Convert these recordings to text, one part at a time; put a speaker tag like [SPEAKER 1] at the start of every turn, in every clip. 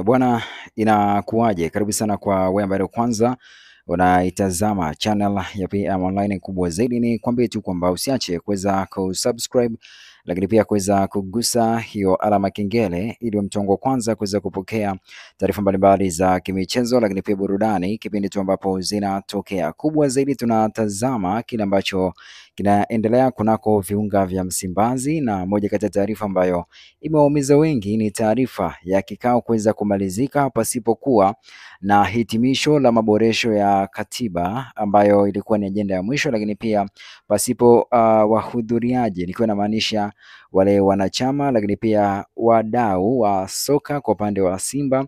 [SPEAKER 1] Bwana, inakuwaje? Karibu sana kwa wewe ambaye kwanza unaitazama channel ya PM Online. Kubwa zaidi ni kwambie tu kwamba usiache kuweza kusubscribe, lakini pia kuweza kugusa hiyo alama kengele ili mtongo kwanza kuweza kupokea taarifa mbalimbali za kimichezo, lakini pia burudani kipindi tu ambapo zinatokea. Kubwa zaidi tunatazama kile ambacho kinaendelea kunako viunga vya Msimbazi, na moja kati ya taarifa ambayo imewaumiza wengi ni taarifa ya kikao kuweza kumalizika pasipokuwa na hitimisho la maboresho ya katiba ambayo ilikuwa ni ajenda ya mwisho, lakini pia pasipo wahudhuriaji, nikiwa namaanisha wale wanachama, lakini pia wadau wa soka kwa upande wa Simba,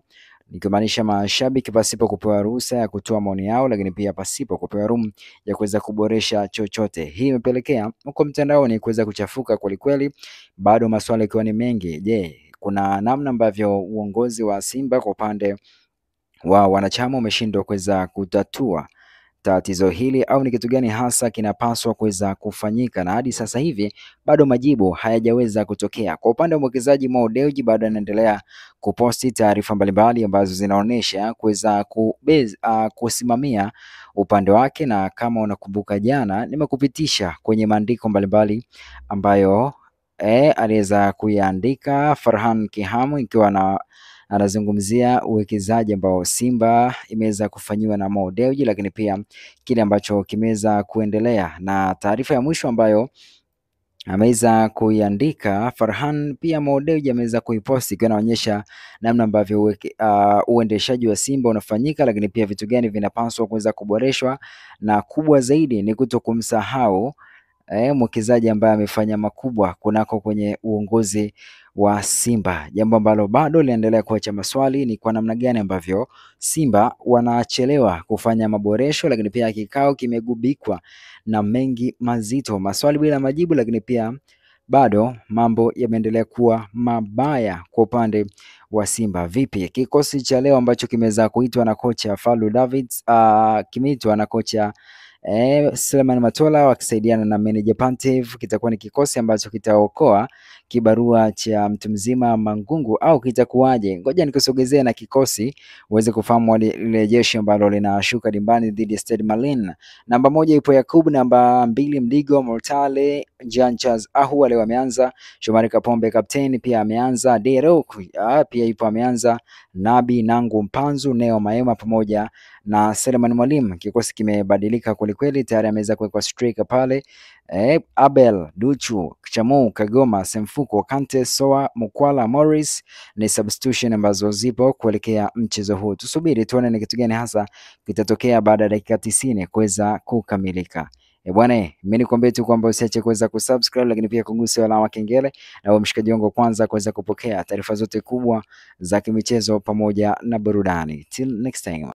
[SPEAKER 1] nikimaanisha mashabiki, pasipo kupewa ruhusa ya kutoa maoni yao, lakini pia pasipo kupewa room ya kuweza kuboresha chochote. Hii imepelekea huko mtandaoni kuweza kuchafuka kwelikweli, bado maswali yakiwa ni mengi. Je, kuna namna ambavyo uongozi wa Simba kwa upande wa wanachama umeshindwa kuweza kutatua tatizo hili, au ni kitu gani hasa kinapaswa kuweza kufanyika? Na hadi sasa hivi bado majibu hayajaweza kutokea. Kwa upande wa mwekezaji Mo Dewji, bado anaendelea kuposti taarifa mbalimbali ambazo zinaonyesha kuweza kusimamia upande wake, na kama unakumbuka jana nimekupitisha kwenye maandiko mbalimbali ambayo aliweza kuiandika Farhan Kihamu, ikiwa anazungumzia uwekezaji ambao Simba imeweza kufanyiwa na Mo Dewji, lakini pia kile ambacho kimeweza kuendelea, na taarifa ya mwisho ambayo ameweza kuiandika Farhan, pia Mo Dewji ameweza kuiposti ikiwa inaonyesha namna ambavyo uendeshaji wa Simba unafanyika, lakini pia vitu gani vinapaswa kuweza kuboreshwa, na kubwa zaidi ni kutokumsahau mwekezaji ambaye amefanya makubwa kunako kwenye uongozi wa Simba, jambo ambalo bado linaendelea kuacha maswali. Ni kwa namna gani ambavyo Simba wanachelewa kufanya maboresho, lakini pia kikao kimegubikwa na mengi mazito, maswali bila majibu, lakini pia bado mambo yameendelea kuwa mabaya kwa upande wa Simba. Vipi kikosi cha leo ambacho kimeweza kuitwa na kocha Fadlu Davids, kimeitwa na kocha Suleiman Matola wakisaidiana na manager Pantev, kitakuwa ni kikosi ambacho kitaokoa kibarua cha mtu mzima Mangungu, au kitakuwaje? Ngoja nikusogezee na kikosi uweze kufahamu ile jeshi ambalo linashuka dimbani dhidi ya Stade Malien. Namba 1 ipo Yakub, namba 2 Mdigo, Mortale, Jean Charles Ahoua leo ameanza, Shomari Kapombe kapteni pia ameanza, Derok pia ipo ameanza, Nabi Nangu Mpanzu, Neo Maema pamoja na Selemani Mwalimu. Kikosi kimebadilika kwelikweli, tayari ameweza kuwekwa striker pale, Abel Duchu, Chamu, Kagoma, Semfuko, Kante, Soa, Mukwala, Morris ni substitution ambazo zipo kuelekea mchezo huu. Tusubiri tuone ni kitu gani hasa kitatokea baada ya dakika 90 kuweza kukamilika. Bwana, mimi nikwambie tu kwamba usiache kuweza kusubscribe, lakini pia kugusa alama kengele na mshikaji wangu kwanza kuweza kupokea taarifa zote kubwa za kimichezo pamoja na burudani. Till next time.